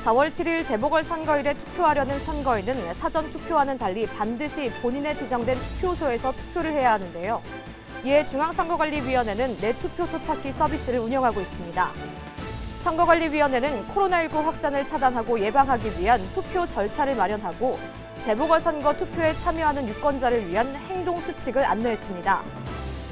4월 7일 재보궐선거일에 투표하려는 선거인은 사전 투표와는 달리 반드시 본인의 지정된 투표소에서 투표를 해야 하는데요. 이에 중앙선거관리위원회는 내 투표소 찾기 서비스를 운영하고 있습니다. 선거관리위원회는 코로나19 확산을 차단하고 예방하기 위한 투표 절차를 마련하고 재보궐선거 투표에 참여하는 유권자를 위한 행동 수칙을 안내했습니다.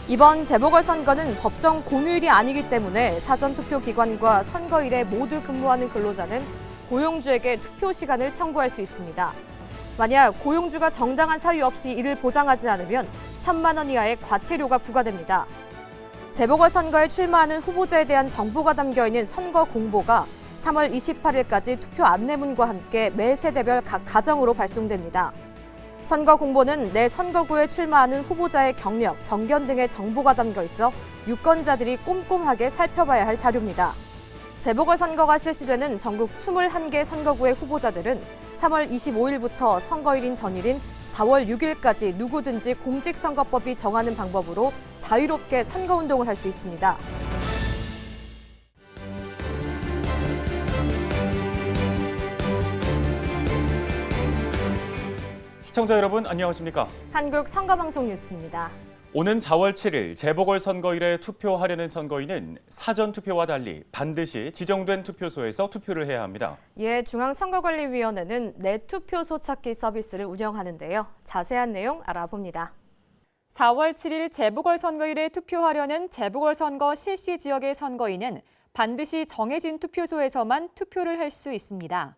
이번 재보궐선거는 법정 공휴일이 아니기 때문에 사전투표기관과 선거일에 모두 근무하는 근로자는 고용주에게 투표 시간을 청구할 수 있습니다. 만약 고용주가 정당한 사유 없이 이를 보장하지 않으면 1,000만 원 이하의 과태료가 부과됩니다. 재보궐선거에 출마하는 후보자에 대한 정보가 담겨있는 선거 공보가 3월 28일까지 투표 안내문과 함께 매 세대별 각 가정으로 발송됩니다. 선거 공보는 내 선거구에 출마하는 후보자의 경력, 정견 등의 정보가 담겨 있어 유권자들이 꼼꼼하게 살펴봐야 할 자료입니다. 재보궐선거가 실시되는 전국 21개 선거구의 후보자들은 3월 25일부터 선거일인 전일인 4월 6일까지 누구든지 공직선거법이 정하는 방법으로 자유롭게 선거운동을 할 수 있습니다. 시청자 여러분 안녕하십니까? 한국 선거방송 뉴스입니다. 오는 4월 7일 재보궐선거일에 투표하려는 선거인은 사전투표와 달리 반드시 지정된 투표소에서 투표를 해야 합니다. 이에 중앙선거관리위원회는 내 투표소 찾기 서비스를 운영하는데요. 자세한 내용 알아봅니다. 4월 7일 재보궐선거일에 투표하려는 재보궐선거 실시 지역의 선거인은 반드시 정해진 투표소에서만 투표를 할 수 있습니다.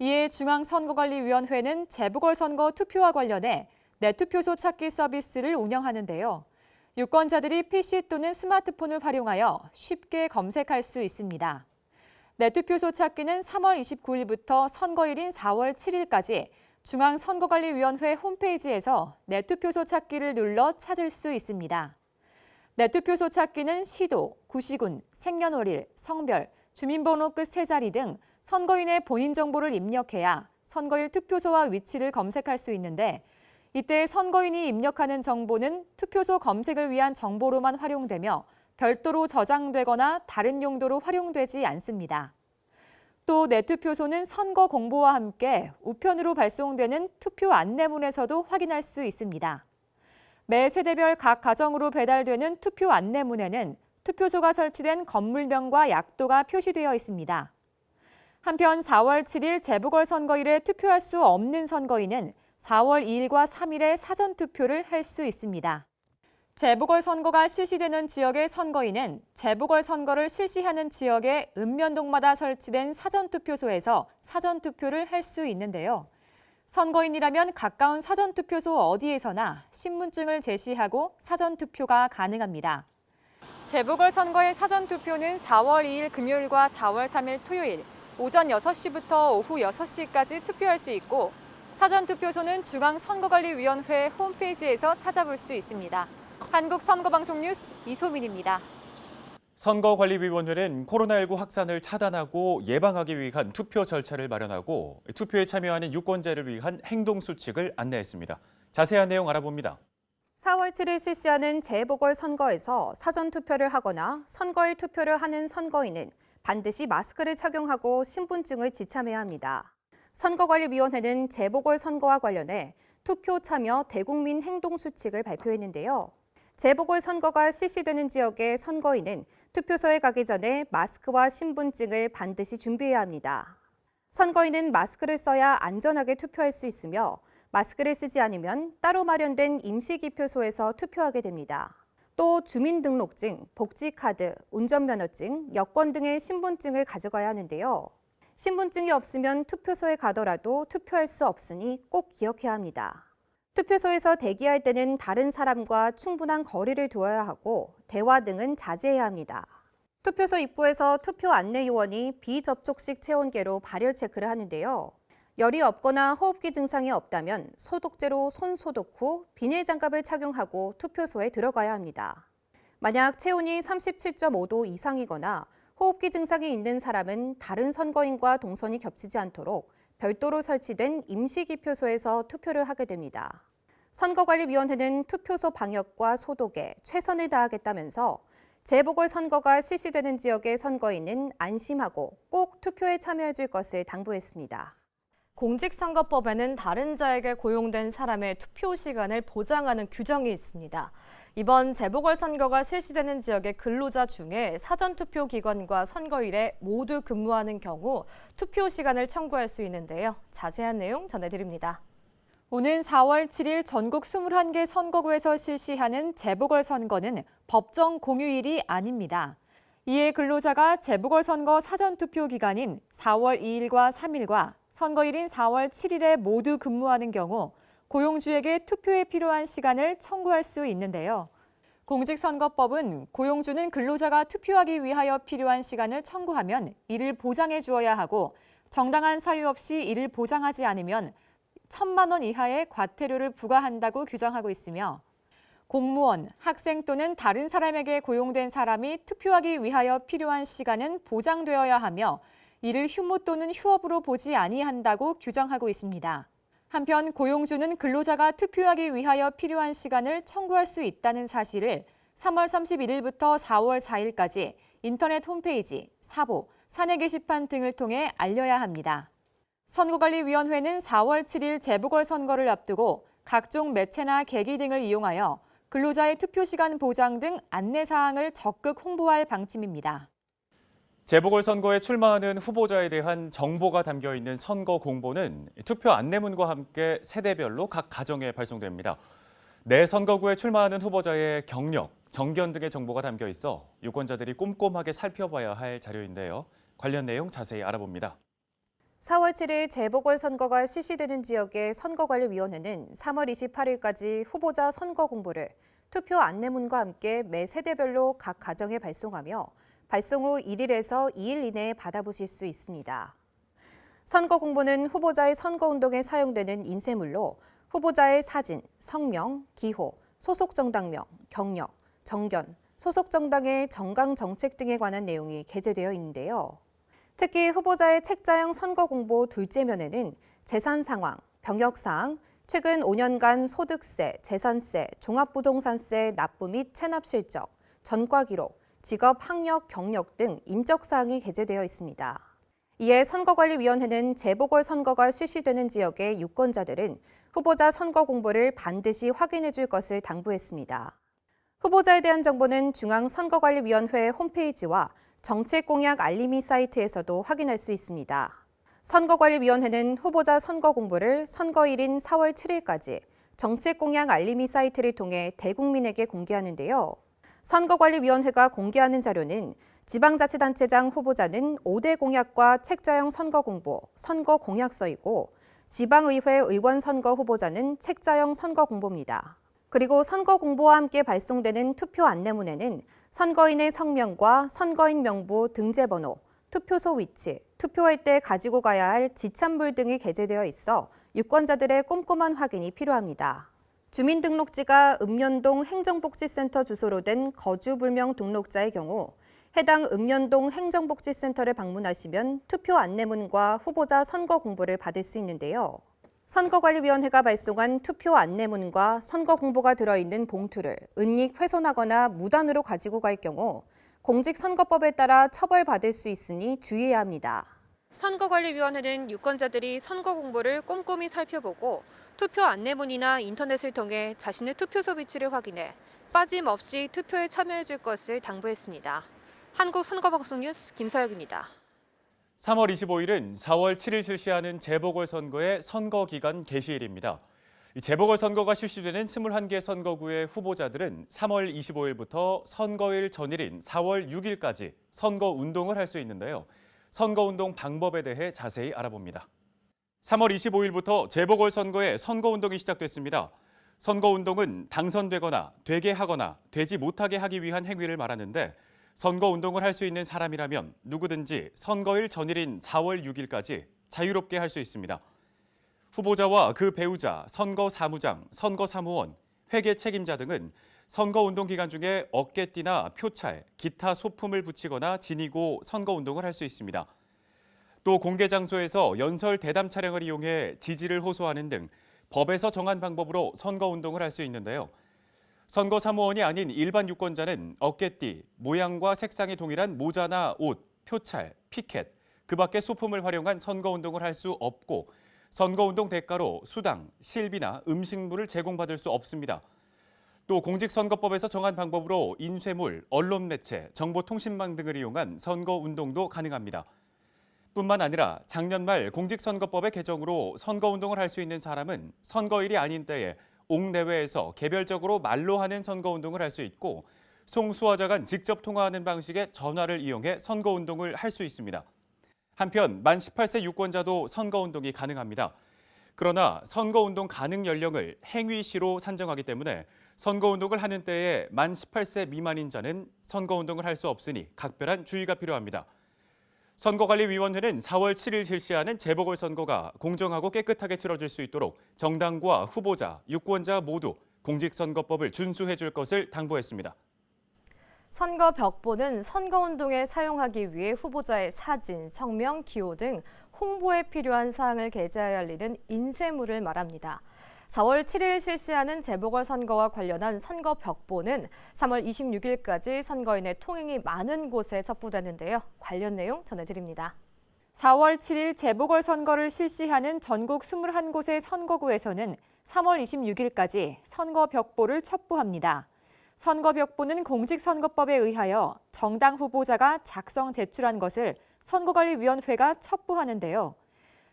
이에 중앙선거관리위원회는 재보궐선거 투표와 관련해 내 투표소 찾기 서비스를 운영하는데요. 유권자들이 PC 또는 스마트폰을 활용하여 쉽게 검색할 수 있습니다. 내 투표소 찾기는 3월 29일부터 선거일인 4월 7일까지 중앙선거관리위원회 홈페이지에서 내 투표소 찾기를 눌러 찾을 수 있습니다. 내 투표소 찾기는 시도, 구시군, 생년월일, 성별, 주민번호 끝 3자리 등 선거인의 본인 정보를 입력해야 선거일 투표소와 위치를 검색할 수 있는데 이때 선거인이 입력하는 정보는 투표소 검색을 위한 정보로만 활용되며 별도로 저장되거나 다른 용도로 활용되지 않습니다. 또 내 투표소는 선거 공보와 함께 우편으로 발송되는 투표 안내문에서도 확인할 수 있습니다. 매 세대별 각 가정으로 배달되는 투표 안내문에는 투표소가 설치된 건물명과 약도가 표시되어 있습니다. 한편 4월 7일 재보궐선거일에 투표할 수 없는 선거인은 4월 2일과 3일에 사전투표를 할 수 있습니다. 재보궐선거가 실시되는 지역의 선거인은 재보궐선거를 실시하는 지역의 읍면동마다 설치된 사전투표소에서 사전투표를 할 수 있는데요. 선거인이라면 가까운 사전투표소 어디에서나 신분증을 제시하고 사전투표가 가능합니다. 재보궐선거의 사전투표는 4월 2일 금요일과 4월 3일 토요일 오전 6시부터 오후 6시까지 투표할 수 있고 사전투표소는 중앙선거관리위원회 홈페이지에서 찾아볼 수 있습니다. 한국선거방송 뉴스 이소민입니다. 선거관리위원회는 코로나19 확산을 차단하고 예방하기 위한 투표 절차를 마련하고 투표에 참여하는 유권자를 위한 행동 수칙을 안내했습니다. 자세한 내용 알아봅니다. 4월 7일 실시하는 재보궐선거에서 사전투표를 하거나 선거일 투표를 하는 선거인은 반드시 마스크를 착용하고 신분증을 지참해야 합니다. 선거관리위원회는 재보궐선거와 관련해 투표 참여 대국민 행동수칙을 발표했는데요. 재보궐선거가 실시되는 지역의 선거인은 투표소에 가기 전에 마스크와 신분증을 반드시 준비해야 합니다. 선거인은 마스크를 써야 안전하게 투표할 수 있으며 마스크를 쓰지 않으면 따로 마련된 임시기표소에서 투표하게 됩니다. 또 주민등록증, 복지카드, 운전면허증, 여권 등의 신분증을 가져가야 하는데요. 신분증이 없으면 투표소에 가더라도 투표할 수 없으니 꼭 기억해야 합니다. 투표소에서 대기할 때는 다른 사람과 충분한 거리를 두어야 하고 대화 등은 자제해야 합니다. 투표소 입구에서 투표 안내 요원이 비접촉식 체온계로 발열 체크를 하는데요. 열이 없거나 호흡기 증상이 없다면 소독제로 손 소독 후 비닐 장갑을 착용하고 투표소에 들어가야 합니다. 만약 체온이 37.5도 이상이거나 호흡기 증상이 있는 사람은 다른 선거인과 동선이 겹치지 않도록 별도로 설치된 임시기표소에서 투표를 하게 됩니다. 선거관리위원회는 투표소 방역과 소독에 최선을 다하겠다면서 재보궐선거가 실시되는 지역의 선거인은 안심하고 꼭 투표에 참여해 줄 것을 당부했습니다. 공직선거법에는 다른 자에게 고용된 사람의 투표 시간을 보장하는 규정이 있습니다. 이번 재보궐선거가 실시되는 지역의 근로자 중에 사전투표 기관과 선거일에 모두 근무하는 경우 투표 시간을 청구할 수 있는데요. 자세한 내용 전해드립니다. 오는 4월 7일 전국 21개 선거구에서 실시하는 재보궐선거는 법정 공휴일이 아닙니다. 이에 근로자가 재보궐선거 사전투표 기간인 4월 2일과 3일과 선거일인 4월 7일에 모두 근무하는 경우 고용주에게 투표에 필요한 시간을 청구할 수 있는데요. 공직선거법은 고용주는 근로자가 투표하기 위하여 필요한 시간을 청구하면 이를 보장해 주어야 하고 정당한 사유 없이 이를 보장하지 않으면 1,000만 원 이하의 과태료를 부과한다고 규정하고 있으며 공무원, 학생 또는 다른 사람에게 고용된 사람이 투표하기 위하여 필요한 시간은 보장되어야 하며 이를 휴무 또는 휴업으로 보지 아니한다고 규정하고 있습니다. 한편 고용주는 근로자가 투표하기 위하여 필요한 시간을 청구할 수 있다는 사실을 3월 31일부터 4월 4일까지 인터넷 홈페이지, 사보, 사내 게시판 등을 통해 알려야 합니다. 선거관리위원회는 4월 7일 재보궐선거를 앞두고 각종 매체나 계기 등을 이용하여 근로자의 투표시간 보장 등 안내사항을 적극 홍보할 방침입니다. 재보궐선거에 출마하는 후보자에 대한 정보가 담겨 있는 선거 공보는 투표 안내문과 함께 세대별로 각 가정에 발송됩니다. 내 선거구에 출마하는 후보자의 경력, 정견 등의 정보가 담겨 있어 유권자들이 꼼꼼하게 살펴봐야 할 자료인데요. 관련 내용 자세히 알아봅니다. 4월 7일 재보궐선거가 실시되는 지역의 선거관리위원회는 3월 28일까지 후보자 선거 공보를 투표 안내문과 함께 매 세대별로 각 가정에 발송하며 발송 후 1일에서 2일 이내에 받아보실 수 있습니다. 선거 공보는 후보자의 선거운동에 사용되는 인쇄물로 후보자의 사진, 성명, 기호, 소속 정당명, 경력, 정견, 소속 정당의 정강 정책 등에 관한 내용이 게재되어 있는데요. 특히 후보자의 책자형 선거 공보 둘째 면에는 재산 상황, 병역 사항, 최근 5년간 소득세, 재산세, 종합부동산세 납부 및 체납 실적, 전과 기록, 직업, 학력, 경력 등 인적 사항이 게재되어 있습니다. 이에 선거관리위원회는 재보궐선거가 실시되는 지역의 유권자들은 후보자 선거 공보를 반드시 확인해 줄 것을 당부했습니다. 후보자에 대한 정보는 중앙선거관리위원회 홈페이지와 정책공약 알림이 사이트에서도 확인할 수 있습니다. 선거관리위원회는 후보자 선거 공보를 선거일인 4월 7일까지 정책공약 알림이 사이트를 통해 대국민에게 공개하는데요. 선거관리위원회가 공개하는 자료는 지방자치단체장 후보자는 5대 공약과 책자형 선거 공보, 선거 공약서이고 지방의회 의원 선거 후보자는 책자형 선거 공보입니다. 그리고 선거 공보와 함께 발송되는 투표 안내문에는 선거인의 성명과 선거인 명부, 등재번호, 투표소 위치, 투표할 때 가지고 가야 할 지참물 등이 게재되어 있어 유권자들의 꼼꼼한 확인이 필요합니다. 주민등록지가 읍면동 행정복지센터 주소로 된 거주불명 등록자의 경우 해당 읍면동 행정복지센터를 방문하시면 투표 안내문과 후보자 선거 공보를 받을 수 있는데요. 선거관리위원회가 발송한 투표 안내문과 선거 공보가 들어있는 봉투를 은닉 훼손하거나 무단으로 가지고 갈 경우 공직선거법에 따라 처벌받을 수 있으니 주의해야 합니다. 선거관리위원회는 유권자들이 선거 공보를 꼼꼼히 살펴보고 투표 안내문이나 인터넷을 통해 자신의 투표소 위치를 확인해 빠짐없이 투표에 참여해 줄 것을 당부했습니다. 한국선거방송 뉴스 김서혁입니다. 3월 25일은 4월 7일 실시하는 재보궐선거의 선거기간 개시일입니다. 이 재보궐선거가 실시되는 21개 선거구의 후보자들은 3월 25일부터 선거일 전일인 4월 6일까지 선거운동을 할 수 있는데요. 선거운동 방법에 대해 자세히 알아봅니다. 3월 25일부터 재보궐선거의 선거운동이 시작됐습니다. 선거운동은 당선되거나 되게 하거나 되지 못하게 하기 위한 행위를 말하는데 선거운동을 할 수 있는 사람이라면 누구든지 선거일 전일인 4월 6일까지 자유롭게 할 수 있습니다. 후보자와 그 배우자, 선거사무장, 선거사무원, 회계 책임자 등은 선거운동 기간 중에 어깨띠나 표찰, 기타 소품을 붙이거나 지니고 선거운동을 할 수 있습니다. 또 공개 장소에서 연설 대담 차량을 이용해 지지를 호소하는 등 법에서 정한 방법으로 선거운동을 할 수 있는데요. 선거 사무원이 아닌 일반 유권자는 어깨띠, 모양과 색상이 동일한 모자나 옷, 표찰, 피켓, 그 밖의 소품을 활용한 선거운동을 할 수 없고 선거운동 대가로 수당, 실비나 음식물을 제공받을 수 없습니다. 또 공직선거법에서 정한 방법으로 인쇄물, 언론매체, 정보통신망 등을 이용한 선거운동도 가능합니다. 뿐만 아니라 작년 말 공직선거법의 개정으로 선거운동을 할 수 있는 사람은 선거일이 아닌 때에 옥내외에서 개별적으로 말로 하는 선거운동을 할 수 있고 송수화자 간 직접 통화하는 방식의 전화를 이용해 선거운동을 할 수 있습니다. 한편 만 18세 유권자도 선거운동이 가능합니다. 그러나 선거운동 가능 연령을 행위시로 산정하기 때문에 선거운동을 하는 때에 만 18세 미만인 자는 선거운동을 할 수 없으니 각별한 주의가 필요합니다. 선거관리위원회는 4월 7일 실시하는 재보궐선거가 공정하고 깨끗하게 치러질 수 있도록 정당과 후보자, 유권자 모두 공직선거법을 준수해 줄 것을 당부했습니다. 선거 벽보는 선거운동에 사용하기 위해 후보자의 사진, 성명, 기호 등 홍보에 필요한 사항을 게재하여 알리는 인쇄물을 말합니다. 4월 7일 실시하는 재보궐선거와 관련한 선거 벽보는 3월 26일까지 선거인의 통행이 많은 곳에 첩부되는데요. 관련 내용 전해드립니다. 4월 7일 재보궐선거를 실시하는 전국 21곳의 선거구에서는 3월 26일까지 선거 벽보를 첩부합니다. 선거 벽보는 공직선거법에 의하여 정당 후보자가 작성 제출한 것을 선거관리위원회가 첩부하는데요.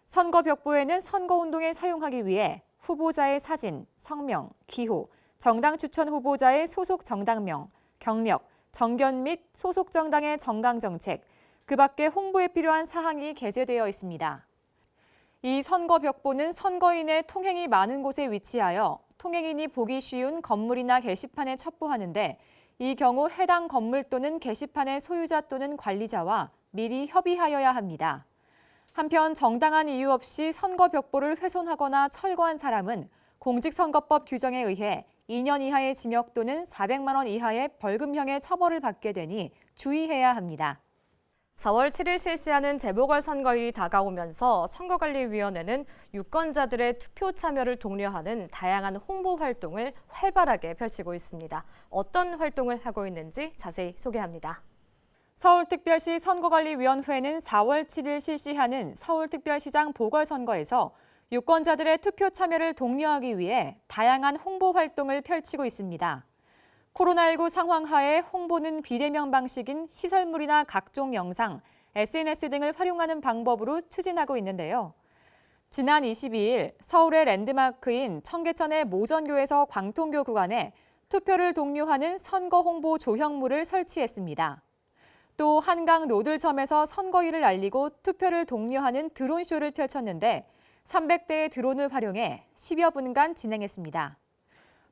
선거 벽보에는 선거운동에 사용하기 위해 후보자의 사진, 성명, 기호, 정당 추천 후보자의 소속 정당명, 경력, 정견 및 소속 정당의 정강정책, 그 밖에 홍보에 필요한 사항이 게재되어 있습니다. 이 선거 벽보는 선거인의 통행이 많은 곳에 위치하여 통행인이 보기 쉬운 건물이나 게시판에 첩부하는데 이 경우 해당 건물 또는 게시판의 소유자 또는 관리자와 미리 협의하여야 합니다. 한편 정당한 이유 없이 선거 벽보를 훼손하거나 철거한 사람은 공직선거법 규정에 의해 2년 이하의 징역 또는 400만 원 이하의 벌금형의 처벌을 받게 되니 주의해야 합니다. 4월 7일 실시하는 재보궐선거일이 다가오면서 선거관리위원회는 유권자들의 투표 참여를 독려하는 다양한 홍보 활동을 활발하게 펼치고 있습니다. 어떤 활동을 하고 있는지 자세히 소개합니다. 서울특별시 선거관리위원회는 4월 7일 실시하는 서울특별시장 보궐선거에서 유권자들의 투표 참여를 독려하기 위해 다양한 홍보 활동을 펼치고 있습니다. 코로나19 상황 하에 홍보는 비대면 방식인 시설물이나 각종 영상, SNS 등을 활용하는 방법으로 추진하고 있는데요. 지난 22일 서울의 랜드마크인 청계천의 모전교에서 광통교 구간에 투표를 독려하는 선거 홍보 조형물을 설치했습니다. 또 한강 노들섬에서 선거일을 알리고 투표를 독려하는 드론쇼를 펼쳤는데 300대의 드론을 활용해 10여 분간 진행했습니다.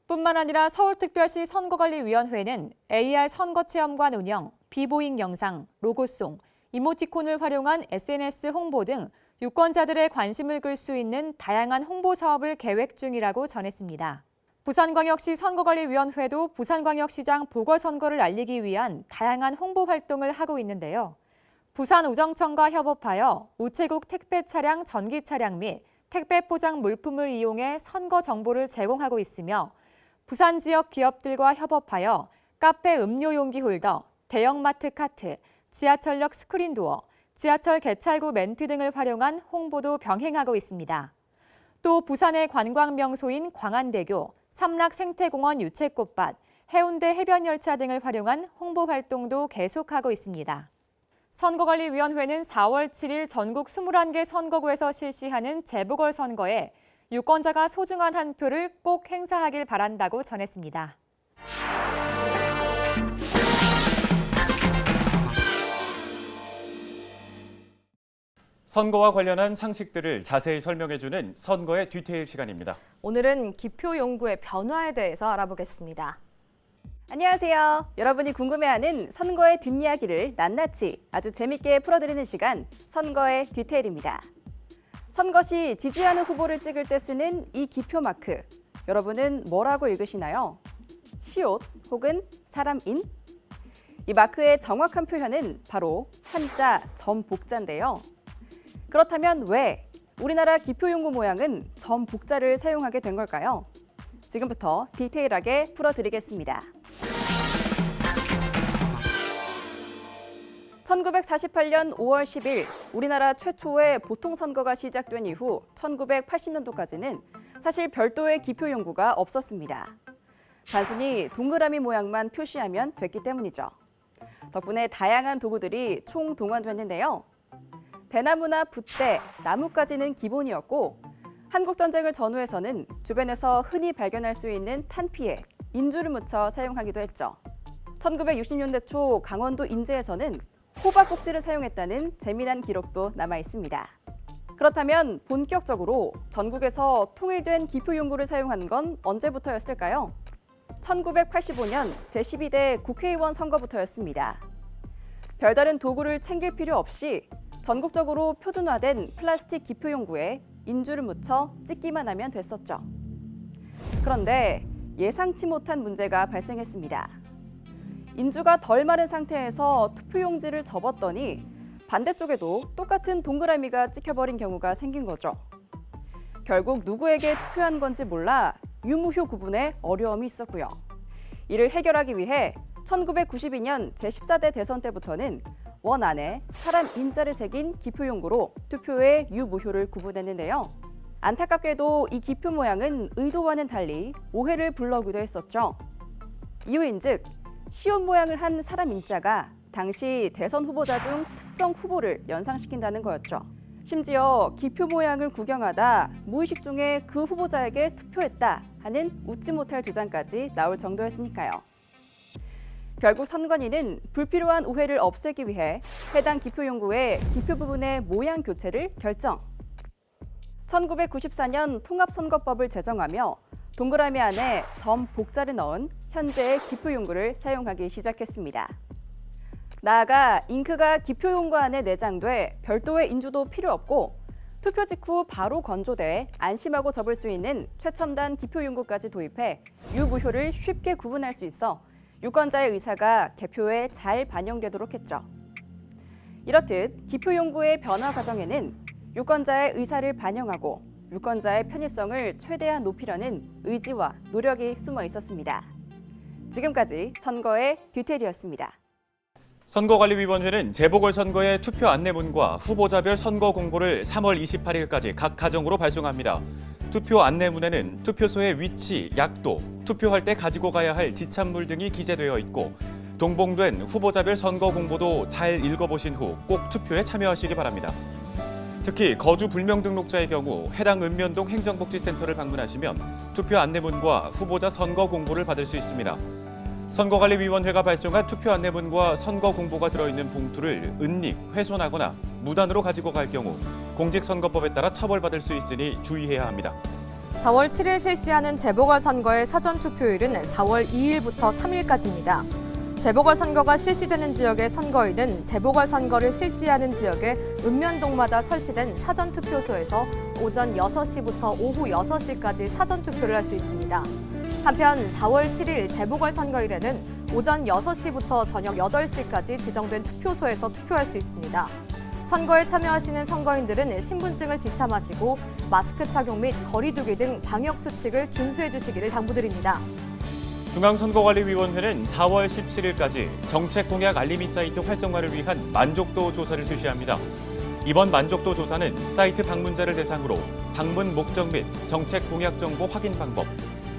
뿐만 아니라 서울특별시 선거관리위원회는 AR 선거체험관 운영, 비보잉 영상, 로고송, 이모티콘을 활용한 SNS 홍보 등 유권자들의 관심을 끌 수 있는 다양한 홍보 사업을 계획 중이라고 전했습니다. 부산광역시 선거관리위원회도 부산광역시장 보궐선거를 알리기 위한 다양한 홍보 활동을 하고 있는데요. 부산우정청과 협업하여 우체국 택배 차량, 전기 차량 및 택배 포장 물품을 이용해 선거 정보를 제공하고 있으며 부산 지역 기업들과 협업하여 카페 음료 용기 홀더, 대형마트 카트, 지하철역 스크린도어, 지하철 개찰구 멘트 등을 활용한 홍보도 병행하고 있습니다. 또 부산의 관광명소인 광안대교, 삼락생태공원 유채꽃밭, 해운대 해변열차 등을 활용한 홍보 활동도 계속하고 있습니다. 선거관리위원회는 4월 7일 전국 21개 선거구에서 실시하는 재보궐선거에 유권자가 소중한 한 표를 꼭 행사하길 바란다고 전했습니다. 선거와 관련한 상식들을 자세히 설명해주는 선거의 디테일 시간입니다. 오늘은 기표 용구의 변화에 대해서 알아보겠습니다. 안녕하세요. 여러분이 궁금해하는 선거의 뒷이야기를 낱낱이 아주 재밌게 풀어드리는 시간, 선거의 디테일입니다. 선거 시 지지하는 후보를 찍을 때 쓰는 이 기표 마크, 여러분은 뭐라고 읽으시나요? 시옷 혹은 사람인? 이 마크의 정확한 표현은 바로 한자 점복자인데요. 그렇다면 왜 우리나라 기표용구 모양은 점복자를 사용하게 된 걸까요? 지금부터 디테일하게 풀어드리겠습니다. 1948년 5월 10일 우리나라 최초의 보통선거가 시작된 이후 1980년도까지는 사실 별도의 기표 용구가 없었습니다. 단순히 동그라미 모양만 표시하면 됐기 때문이죠. 덕분에 다양한 도구들이 총동원됐는데요. 대나무나 붓대, 나무까지는 기본이었고 한국전쟁을 전후해서는 주변에서 흔히 발견할 수 있는 탄피에 인주를 묻혀 사용하기도 했죠. 1960년대 초 강원도 인제에서는 호박 꼭지를 사용했다는 재미난 기록도 남아 있습니다. 그렇다면 본격적으로 전국에서 통일된 기표 용구를 사용한 건 언제부터였을까요? 1985년 제12대 국회의원 선거부터였습니다. 별다른 도구를 챙길 필요 없이 전국적으로 표준화된 플라스틱 기표 용구에 인주를 묻혀 찍기만 하면 됐었죠. 그런데 예상치 못한 문제가 발생했습니다. 인주가 덜 마른 상태에서 투표용지를 접었더니 반대쪽에도 똑같은 동그라미가 찍혀버린 경우가 생긴 거죠. 결국 누구에게 투표한 건지 몰라 유무효 구분에 어려움이 있었고요. 이를 해결하기 위해 1992년 제14대 대선 때부터는 원 안에 사람 인자를 새긴 기표용구로 투표의 유무효를 구분했는데요. 안타깝게도 이 기표 모양은 의도와는 달리 오해를 불러오기도 했었죠. 이유인즉 시옷 모양을 한 사람 인자가 당시 대선 후보자 중 특정 후보를 연상시킨다는 거였죠. 심지어 기표 모양을 구경하다 무의식 중에 그 후보자에게 투표했다 하는 웃지 못할 주장까지 나올 정도였으니까요. 결국 선관위는 불필요한 오해를 없애기 위해 해당 기표용구의 기표 부분의 모양 교체를 결정. 1994년 통합선거법을 제정하며 동그라미 안에 점 복자를 넣은 현재의 기표용구를 사용하기 시작했습니다. 나아가 잉크가 기표용구 안에 내장돼 별도의 인주도 필요 없고 투표 직후 바로 건조돼 안심하고 접을 수 있는 최첨단 기표용구까지 도입해 유무효를 쉽게 구분할 수 있어 유권자의 의사가 개표에 잘 반영되도록 했죠. 이렇듯 기표용구의 변화 과정에는 유권자의 의사를 반영하고 유권자의 편의성을 최대한 높이려는 의지와 노력이 숨어 있었습니다. 지금까지 선거의 디테일이었습니다. 선거관리위원회는 재보궐선거의 투표 안내문과 후보자별 선거 공보를 3월 28일까지 각 가정으로 발송합니다. 투표 안내문에는 투표소의 위치, 약도, 투표할 때 가지고 가야 할 지참물 등이 기재되어 있고 동봉된 후보자별 선거 공보도 잘 읽어보신 후 꼭 투표에 참여하시기 바랍니다. 특히 거주 불명 등록자의 경우 해당 읍면동 행정복지센터를 방문하시면 투표 안내문과 후보자 선거 공보를 받을 수 있습니다. 선거관리위원회가 발송한 투표 안내문과 선거 공보가 들어있는 봉투를 은닉, 훼손하거나 무단으로 가지고 갈 경우 공직선거법에 따라 처벌받을 수 있으니 주의해야 합니다. 4월 7일 실시하는 재보궐선거의 사전투표일은 4월 2일부터 3일까지입니다. 재보궐선거가 실시되는 지역의 선거인은 재보궐선거를 실시하는 지역의 읍면동마다 설치된 사전투표소에서 오전 6시부터 오후 6시까지 사전투표를 할 수 있습니다. 한편 4월 7일 재보궐선거일에는 오전 6시부터 저녁 8시까지 지정된 투표소에서 투표할 수 있습니다. 선거에 참여하시는 선거인들은 신분증을 지참하시고 마스크 착용 및 거리 두기 등 방역 수칙을 준수해 주시기를 당부드립니다. 중앙선거관리위원회는 4월 17일까지 정책 공약 알림이 사이트 활성화를 위한 만족도 조사를 실시합니다. 이번 만족도 조사는 사이트 방문자를 대상으로 방문 목적 및 정책 공약 정보 확인 방법,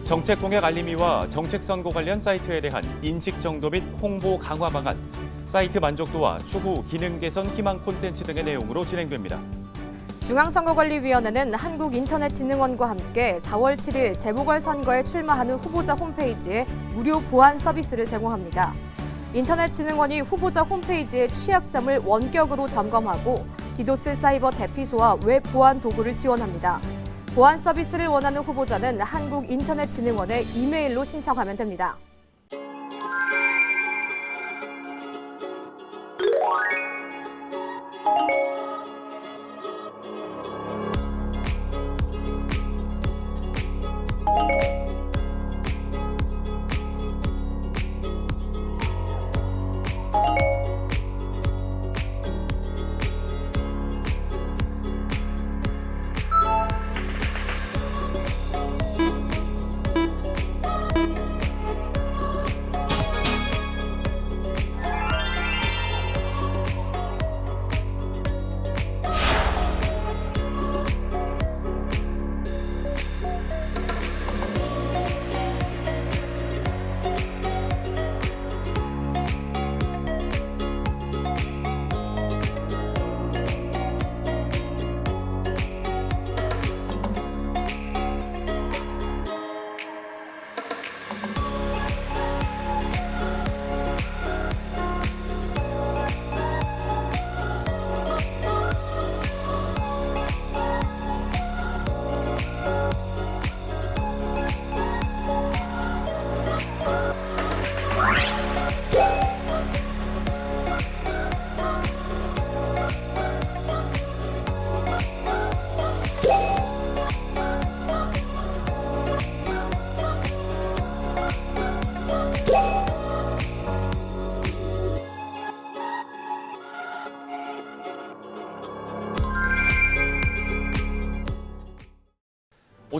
정책 공약 알림이와 정책 선거 관련 사이트에 대한 인식 정도 및 홍보 강화 방안, 사이트 만족도와 추후 기능 개선 희망 콘텐츠 등의 내용으로 진행됩니다. 중앙선거관리위원회는 한국인터넷진흥원과 함께 4월 7일 재보궐선거에 출마하는 후보자 홈페이지에 무료 보안 서비스를 제공합니다. 인터넷진흥원이 후보자 홈페이지의 취약점을 원격으로 점검하고 디도스 사이버 대피소와 웹 보안 도구를 지원합니다. 보안 서비스를 원하는 후보자는 한국인터넷진흥원에 이메일로 신청하면 됩니다.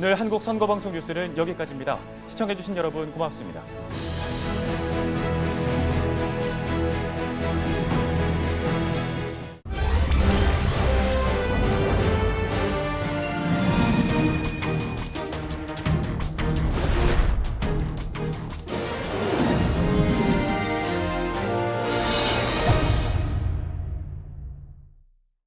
오늘 한국선거방송 뉴스는 여기까지입니다. 시청해주신 여러분 고맙습니다.